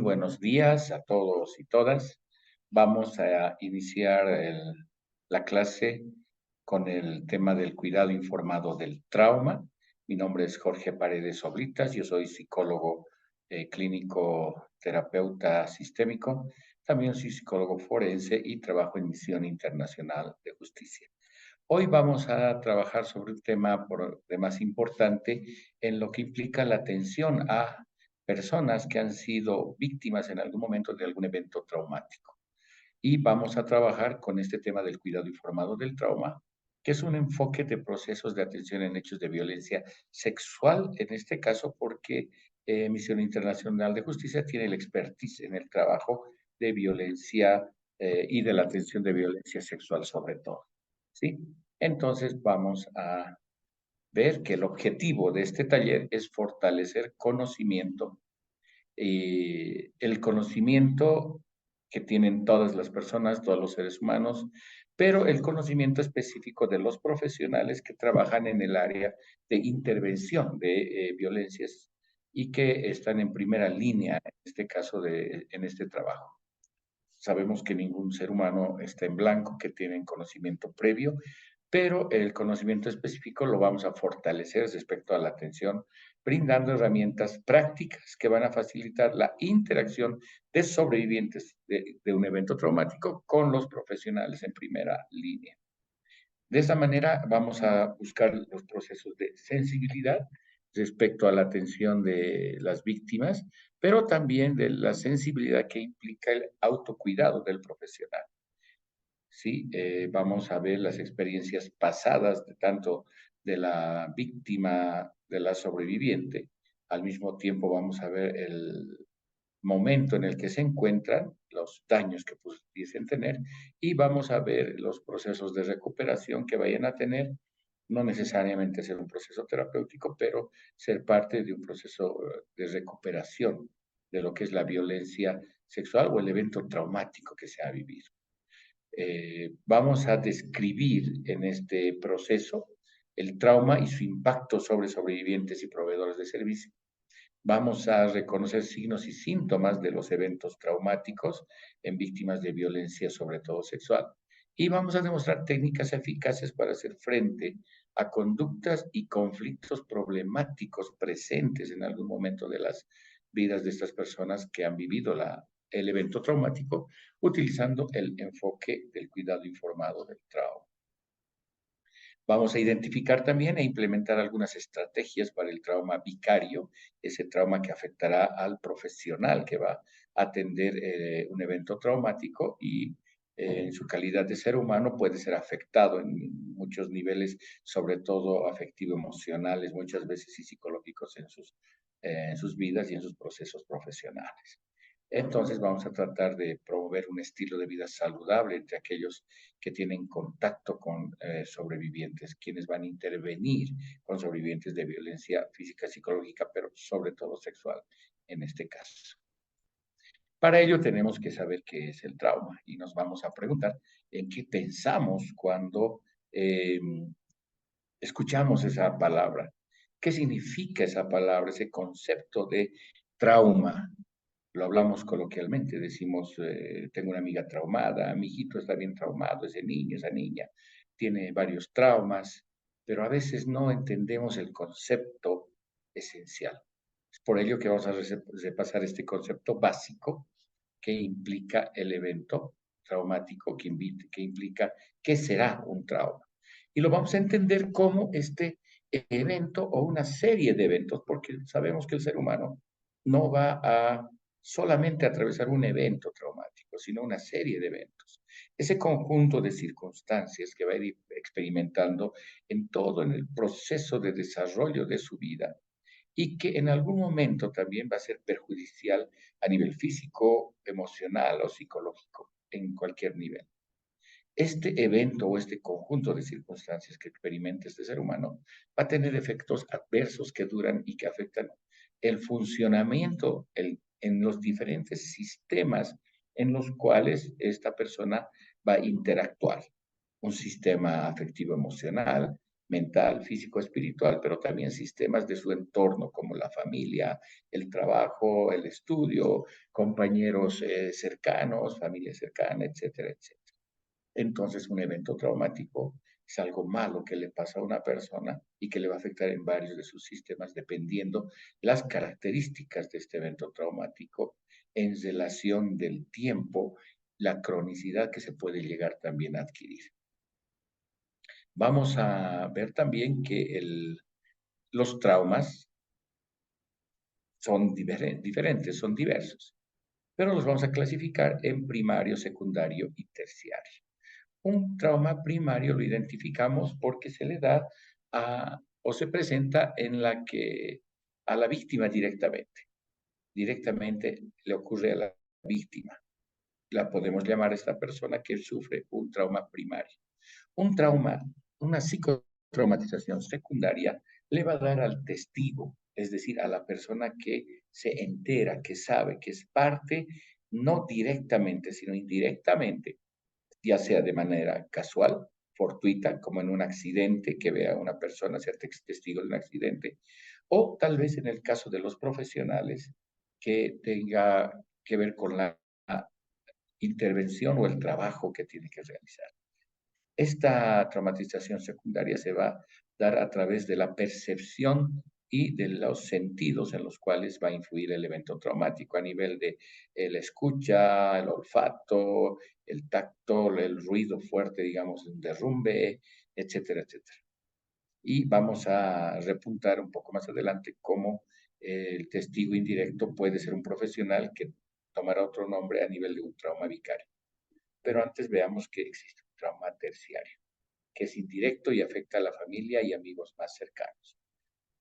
buenos días a todos y todas. Vamos a iniciar la clase con el tema del cuidado informado del trauma. Mi nombre es Jorge Paredes Oblitas, yo soy psicólogo clínico terapeuta sistémico, también soy psicólogo forense y trabajo en Misión Internacional de Justicia. Hoy vamos a trabajar sobre un tema por demás importante en lo que implica la atención a personas que han sido víctimas en algún momento de algún evento traumático. Y vamos a trabajar con este tema del cuidado informado del trauma, que es un enfoque de procesos de atención en hechos de violencia sexual, en este caso porque Misión Internacional de Justicia tiene la expertise en el trabajo de violencia y de la atención de violencia sexual sobre todo. ¿Sí? Entonces vamos a ver que el objetivo de este taller es fortalecer conocimiento, el conocimiento que tienen todas las personas, todos los seres humanos, pero el conocimiento específico de los profesionales que trabajan en el área de intervención de violencias y que están en primera línea, en este caso, en este trabajo. Sabemos que ningún ser humano está en blanco, que tienen conocimiento previo, pero el conocimiento específico lo vamos a fortalecer respecto a la atención, brindando herramientas prácticas que van a facilitar la interacción de sobrevivientes de un evento traumático con los profesionales en primera línea. De esta manera vamos a buscar los procesos de sensibilidad respecto a la atención de las víctimas, pero también de la sensibilidad que implica el autocuidado del profesional. Sí, vamos a ver las experiencias pasadas de tanto de la víctima, de la sobreviviente. Al mismo tiempo vamos a ver el momento en el que se encuentran, los daños que pudiesen tener, y vamos a ver los procesos de recuperación que vayan a tener, no necesariamente ser un proceso terapéutico, pero ser parte de un proceso de recuperación de lo que es la violencia sexual o el evento traumático que se ha vivido. Vamos a describir en este proceso el trauma y su impacto sobre sobrevivientes y proveedores de servicio. Vamos a reconocer signos y síntomas de los eventos traumáticos en víctimas de violencia, sobre todo sexual. Y vamos a demostrar técnicas eficaces para hacer frente a conductas y conflictos problemáticos presentes en algún momento de las vidas de estas personas que han vivido el evento traumático, utilizando el enfoque del cuidado informado del trauma. Vamos a identificar también e implementar algunas estrategias para el trauma vicario, ese trauma que afectará al profesional que va a atender un evento traumático y en su calidad de ser humano puede ser afectado en muchos niveles, sobre todo afectivo-emocionales, muchas veces y psicológicos en sus vidas y en sus procesos profesionales. Entonces vamos a tratar de promover un estilo de vida saludable entre aquellos que tienen contacto con sobrevivientes, quienes van a intervenir con sobrevivientes de violencia física, psicológica, pero sobre todo sexual en este caso. Para ello tenemos que saber qué es el trauma y nos vamos a preguntar en qué pensamos cuando escuchamos esa palabra. ¿Qué significa esa palabra, ese concepto de trauma? Lo hablamos coloquialmente, decimos, tengo una amiga traumada, mi hijito está bien traumado, ese niño, esa niña, tiene varios traumas, pero a veces no entendemos el concepto esencial. Es por ello que vamos a repasar este concepto básico que implica el evento traumático, que implica qué será un trauma. Y lo vamos a entender como este evento o una serie de eventos, porque sabemos que el ser humano no va a solamente atravesar un evento traumático, sino una serie de eventos. Ese conjunto de circunstancias que va a ir experimentando en el proceso de desarrollo de su vida y que en algún momento también va a ser perjudicial a nivel físico, emocional o psicológico, en cualquier nivel. Este evento o este conjunto de circunstancias que experimenta este ser humano va a tener efectos adversos que duran y que afectan el funcionamiento en los diferentes sistemas en los cuales esta persona va a interactuar. Un sistema afectivo emocional, mental, físico, espiritual, pero también sistemas de su entorno, como la familia, el trabajo, el estudio, compañeros cercanos, familia cercana, etcétera, etcétera. Entonces, un evento traumático es algo malo que le pasa a una persona y que le va a afectar en varios de sus sistemas, dependiendo las características de este evento traumático en relación del tiempo, la cronicidad que se puede llegar también a adquirir. Vamos a ver también que los traumas son diferentes, son diversos, pero los vamos a clasificar en primario, secundario y terciario. Un trauma primario lo identificamos porque se le da o se presenta en la que a la víctima directamente. Directamente le ocurre a la víctima. La podemos llamar a esta persona que sufre un trauma primario. Un trauma, una psicotraumatización secundaria, le va a dar al testigo, es decir, a la persona que se entera, que sabe, que es parte, no directamente, sino indirectamente, ya sea de manera casual, fortuita, como en un accidente, que vea a una persona ser testigo de un accidente, o tal vez en el caso de los profesionales, que tenga que ver con la intervención o el trabajo que tiene que realizar. Esta traumatización secundaria se va a dar a través de la percepción y de los sentidos en los cuales va a influir el evento traumático a nivel de la escucha, el olfato, el tacto, el ruido fuerte, digamos, un derrumbe, etcétera, etcétera. Y vamos a repuntar un poco más adelante cómo el testigo indirecto puede ser un profesional que tomará otro nombre a nivel de un trauma vicario. Pero antes veamos que existe un trauma terciario, que es indirecto y afecta a la familia y amigos más cercanos.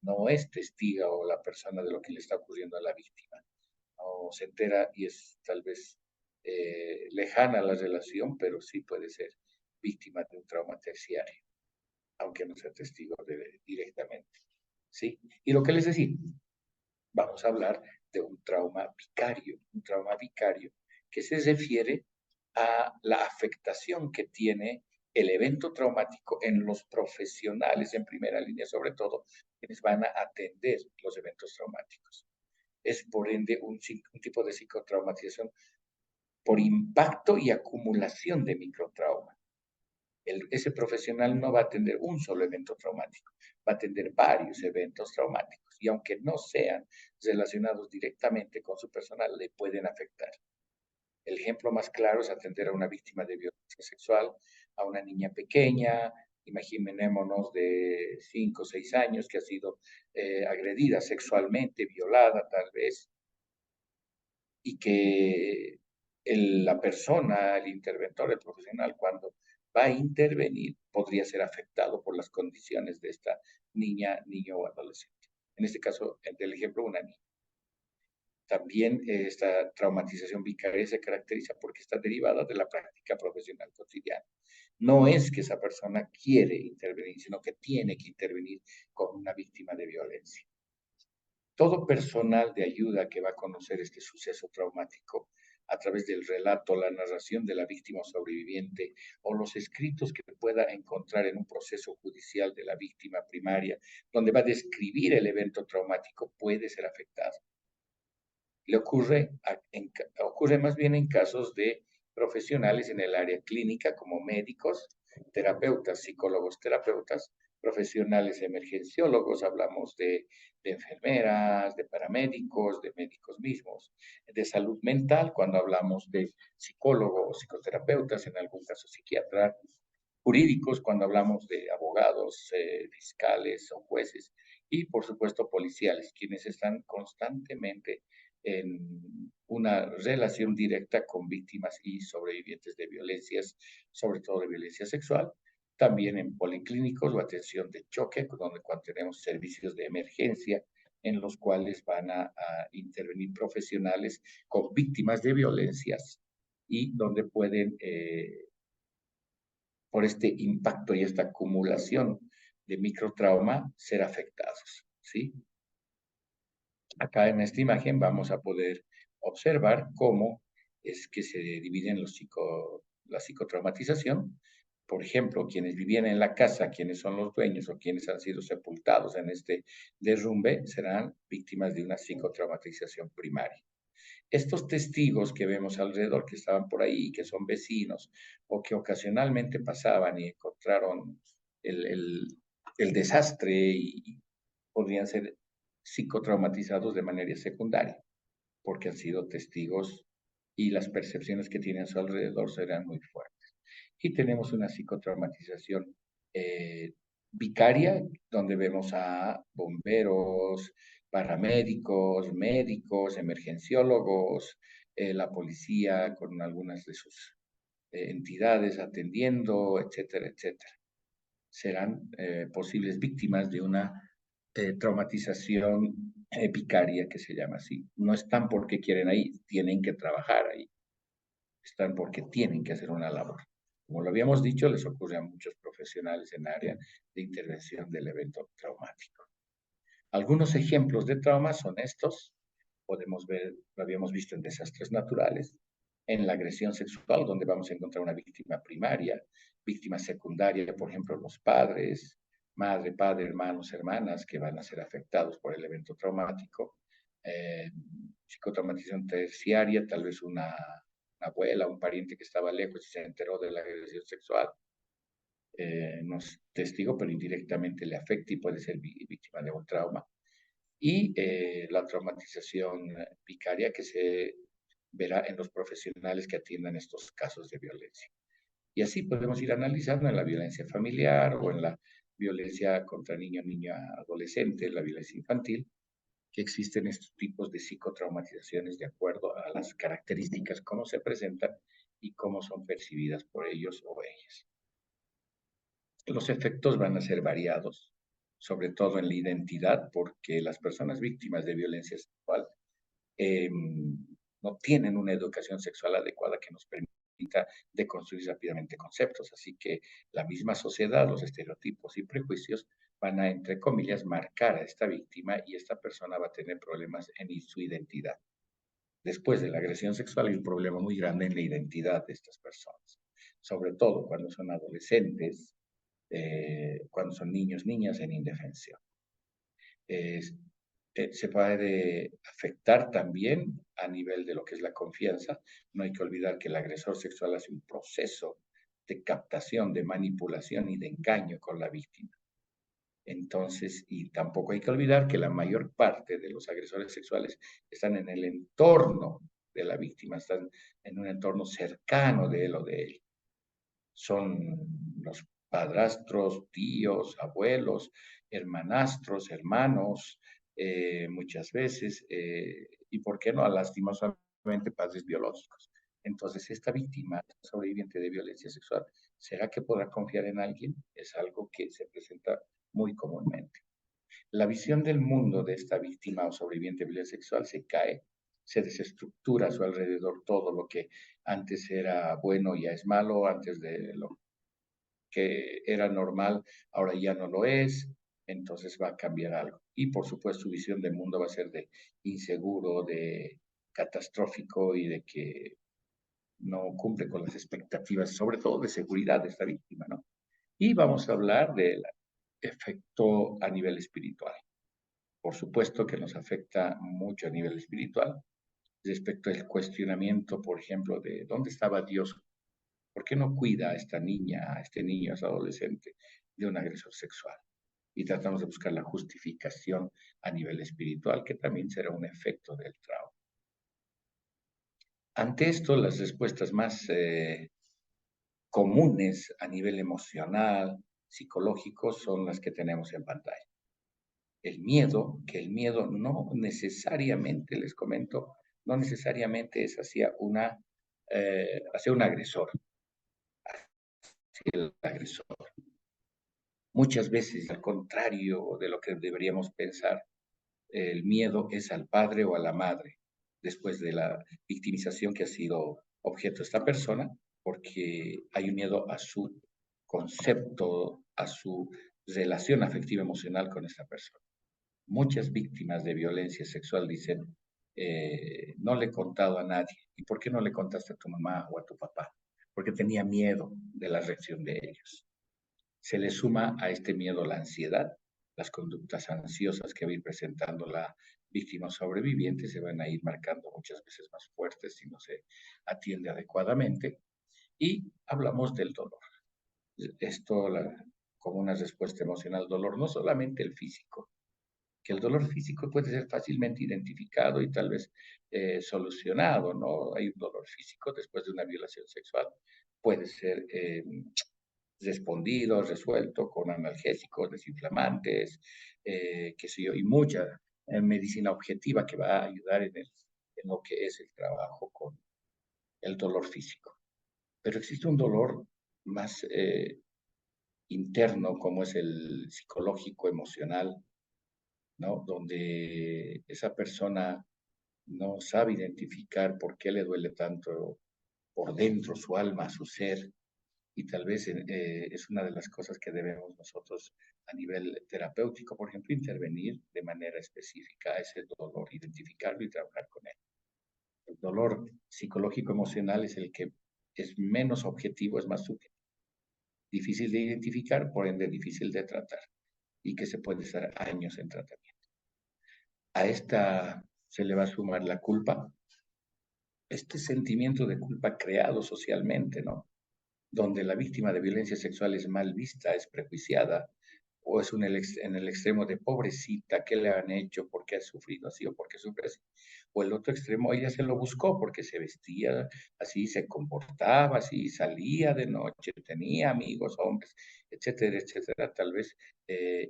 No es testiga o la persona de lo que le está ocurriendo a la víctima. No se entera y es tal vez lejana la relación, pero sí puede ser víctima de un trauma terciario, aunque no sea testigo directamente. ¿Sí? Y lo que les decía, vamos a hablar de un trauma vicario que se refiere a la afectación que tiene el evento traumático en los profesionales en primera línea, sobre todo quienes van a atender los eventos traumáticos. Es por ende un tipo de psicotraumatización por impacto y acumulación de microtrauma. Ese profesional no va a atender un solo evento traumático, va a atender varios eventos traumáticos y aunque no sean relacionados directamente con su personal, le pueden afectar. El ejemplo más claro es atender a una víctima de violencia sexual, a una niña pequeña, imaginémonos de 5 o 6 años que ha sido agredida sexualmente, violada tal vez, y que la persona, el interventor, el profesional, cuando va a intervenir, podría ser afectado por las condiciones de esta niña, niño o adolescente. En este caso, del ejemplo, una niña. También esta traumatización vicaria se caracteriza porque está derivada de la práctica profesional cotidiana. No es que esa persona quiere intervenir, sino que tiene que intervenir con una víctima de violencia. Todo personal de ayuda que va a conocer este suceso traumático a través del relato, la narración de la víctima sobreviviente o los escritos que pueda encontrar en un proceso judicial de la víctima primaria, donde va a describir el evento traumático, puede ser afectado. Le ocurre más bien en casos de profesionales en el área clínica como médicos, terapeutas, psicólogos, terapeutas, profesionales emergenciólogos, hablamos de enfermeras, de paramédicos, de médicos mismos, de salud mental, cuando hablamos de psicólogos, psicoterapeutas, en algún caso psiquiatras, jurídicos, cuando hablamos de abogados, fiscales o jueces, y por supuesto policiales, quienes están constantemente en una relación directa con víctimas y sobrevivientes de violencias, sobre todo de violencia sexual, también en policlínicos o atención de choque, donde cuando tenemos servicios de emergencia en los cuales van a intervenir profesionales con víctimas de violencias y donde pueden, por este impacto y esta acumulación de microtrauma, ser afectados, ¿sí? Acá en esta imagen vamos a poder observar cómo es que se dividen la psicotraumatización Por ejemplo, quienes vivían en la casa, quienes son los dueños o quienes han sido sepultados en este derrumbe, serán víctimas de una psicotraumatización primaria. Estos testigos que vemos alrededor, que estaban por ahí, que son vecinos, o que ocasionalmente pasaban y encontraron el, el, el desastre y podrían ser psicotraumatizados de manera secundaria, porque han sido testigos y las percepciones que tienen a su alrededor serán muy fuertes. Y tenemos una psicotraumatización eh, vicaria, donde vemos a bomberos, paramédicos, médicos, emergenciólogos, la policía con algunas de sus entidades atendiendo, etcétera, etcétera. Serán posibles víctimas de una traumatización vicaria, que se llama así. No están porque quieren ahí, tienen que trabajar ahí, están porque tienen que hacer una labor. Como lo habíamos dicho, les ocurre a muchos profesionales en área de intervención del evento traumático. Algunos ejemplos de trauma son estos. Podemos ver, lo habíamos visto en desastres naturales, en la agresión sexual, donde vamos a encontrar una víctima primaria, víctima secundaria, por ejemplo, los padres, madre, padre, hermanos, hermanas, que van a ser afectados por el evento traumático. Eh, Psicotraumatización terciaria, tal vez una abuela, un pariente que estaba lejos y se enteró de la agresión sexual. No es testigo, pero indirectamente le afecta y puede ser víctima de un trauma. Y la traumatización vicaria que se verá en los profesionales que atiendan estos casos de violencia. Y así podemos ir analizando en la violencia familiar o en la violencia contra niño, niña, adolescente, la violencia infantil, que existen estos tipos de psicotraumatizaciones de acuerdo a las características, cómo se presentan y cómo son percibidas por ellos o ellas. Los efectos van a ser variados, sobre todo en la identidad, porque las personas víctimas de violencia sexual eh, no tienen una educación sexual adecuada que nos permita deconstruir rápidamente conceptos. Así que la misma sociedad, los estereotipos y prejuicios van a, entre comillas, marcar a esta víctima y esta persona va a tener problemas en su identidad. Después de la agresión sexual hay un problema muy grande en la identidad de estas personas, sobre todo cuando son adolescentes, cuando son niños, niñas en indefensión. Eh, Se puede afectar también a nivel de lo que es la confianza. No hay que olvidar que el agresor sexual hace un proceso de captación, de manipulación y de engaño con la víctima. Entonces, y tampoco hay que olvidar que la mayor parte de los agresores sexuales están en el entorno de la víctima, están en un entorno cercano de él o de ella. Son los padrastros, tíos, abuelos, hermanastros, hermanos, muchas veces, y por qué no, lastimosamente, padres biológicos. Entonces, esta víctima sobreviviente de violencia sexual, ¿será que podrá confiar en alguien? Es algo que se presenta muy comúnmente. La visión del mundo de esta víctima o sobreviviente de violencia sexual se cae, se desestructura a su alrededor todo lo que antes era bueno ya es malo, antes de lo que era normal, ahora ya no lo es, entonces va a cambiar algo. Y por supuesto su visión del mundo va a ser de inseguro, de catastrófico y de que no cumple con las expectativas, sobre todo de seguridad de esta víctima, ¿no? Y vamos a hablar del efecto a nivel espiritual. Por supuesto que nos afecta mucho a nivel espiritual respecto al cuestionamiento, por ejemplo, de dónde estaba Dios. ¿Por qué no cuida a esta niña, a este niño, a ese adolescente de un agresor sexual? Y tratamos de buscar la justificación a nivel espiritual, que también será un efecto del trauma. Ante esto, las respuestas más comunes a nivel emocional, psicológico, son las que tenemos en pantalla. El miedo, que el miedo no necesariamente, les comento, no necesariamente es hacia un agresor, hacia el agresor. Muchas veces, al contrario de lo que deberíamos pensar, el miedo es al padre o a la madre, después de la victimización que ha sido objeto de esta persona, porque hay un miedo a su concepto, a su relación afectiva emocional con esta persona. Muchas víctimas de violencia sexual dicen, no le he contado a nadie. ¿Y por qué no le contaste a tu mamá o a tu papá? porque tenía miedo de la reacción de ellos. Se le suma a este miedo la ansiedad, las conductas ansiosas que va a ir presentando la víctima sobreviviente se van a ir marcando muchas veces más fuertes si no se atiende adecuadamente. Y hablamos del dolor. Esto como una respuesta emocional al dolor, no solamente el físico, que el dolor físico puede ser fácilmente identificado y tal vez solucionado, ¿no? Hay un dolor físico después de una violación sexual, puede ser respondido, resuelto con analgésicos, desinflamantes, qué sé yo, y mucha medicina objetiva que va a ayudar en lo que es el trabajo con el dolor físico. Pero existe un dolor más interno, como es el psicológico, emocional, ¿no? Donde esa persona no sabe identificar por qué le duele tanto por dentro su alma, su ser, y tal vez es una de las cosas que debemos nosotros a nivel terapéutico, por ejemplo, intervenir de manera específica a ese dolor, identificarlo y trabajar con él. El dolor psicológico emocional es el que es menos objetivo, es más subjetivo, difícil de identificar, por ende difícil de tratar y que se puede estar años en tratamiento. A esta se le va a sumar la culpa, este sentimiento de culpa creado socialmente, ¿no? Donde la víctima de violencia sexual es mal vista, es prejuiciada, o es en el extremo de pobrecita, ¿qué le han hecho? ¿Por qué ha sufrido así o por qué sufre así? O el otro extremo, ella se lo buscó porque se vestía así, se comportaba así, salía de noche, tenía amigos, hombres, etcétera, etcétera, tal vez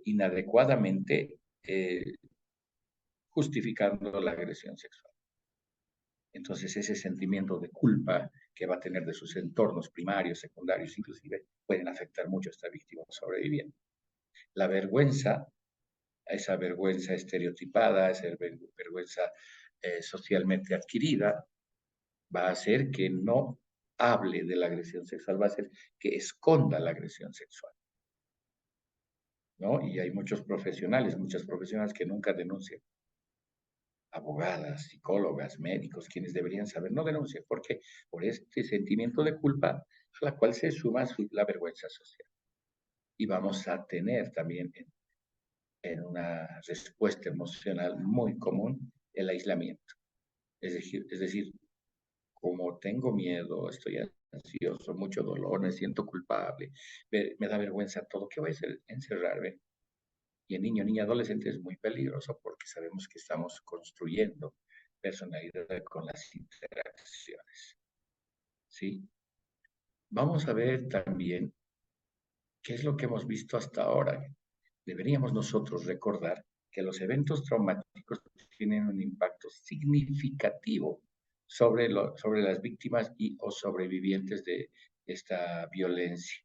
inadecuadamente justificando la agresión sexual. Entonces, ese sentimiento de culpa que va a tener de sus entornos primarios, secundarios, inclusive, pueden afectar mucho a esta víctima sobreviviente. La vergüenza, esa vergüenza estereotipada, esa vergüenza socialmente adquirida, va a hacer que no hable de la agresión sexual, va a hacer que esconda la agresión sexual, ¿no? Y hay muchos profesionales, muchas profesionales que nunca denuncian, abogadas, psicólogas, médicos, quienes deberían saber, no denuncian. ¿Por qué? Por este sentimiento de culpa a la cual se suma la vergüenza social. Y vamos a tener también en una respuesta emocional muy común el aislamiento. Es decir, como tengo miedo, estoy ansioso, mucho dolor, me siento culpable, me da vergüenza todo, ¿qué voy a hacer? Encerrarme. Y en niño, niña, adolescente es muy peligroso porque sabemos que estamos construyendo personalidad con las interacciones. ¿Sí? Vamos a ver también qué es lo que hemos visto hasta ahora. Deberíamos nosotros recordar que los eventos traumáticos tienen un impacto significativo sobre las víctimas y o sobrevivientes de esta violencia.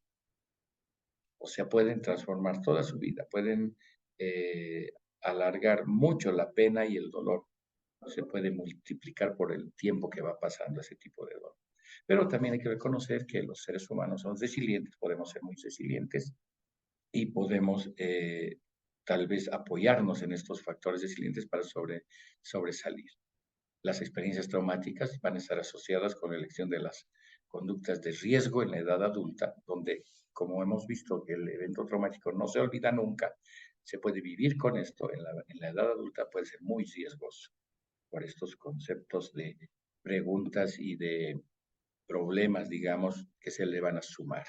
O sea, pueden transformar toda su vida, pueden eh, alargar mucho la pena y el dolor. Se puede multiplicar por el tiempo que va pasando ese tipo de dolor. Pero también hay que reconocer que los seres humanos son resilientes, podemos ser muy resilientes y podemos tal vez apoyarnos en estos factores resilientes para sobresalir. Las experiencias traumáticas van a estar asociadas con la elección de las conductas de riesgo en la edad adulta, donde, como hemos visto, que el evento traumático no se olvida nunca, se puede vivir con esto en la edad adulta, puede ser muy riesgoso por estos conceptos de preguntas y de problemas, digamos, que se le van a sumar.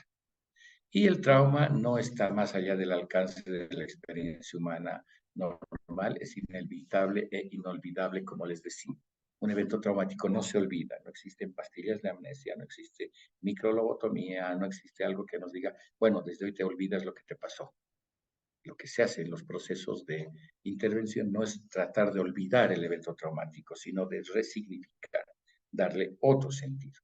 Y el trauma no está más allá del alcance de la experiencia humana normal, es inevitable e inolvidable, como les decía. Un evento traumático no se olvida, no existen pastillas de amnesia, no existe microlobotomía, no existe algo que nos diga, bueno, desde hoy te olvidas lo que te pasó. Lo que se hace en los procesos de intervención no es tratar de olvidar el evento traumático, sino de resignificar, darle otro sentido.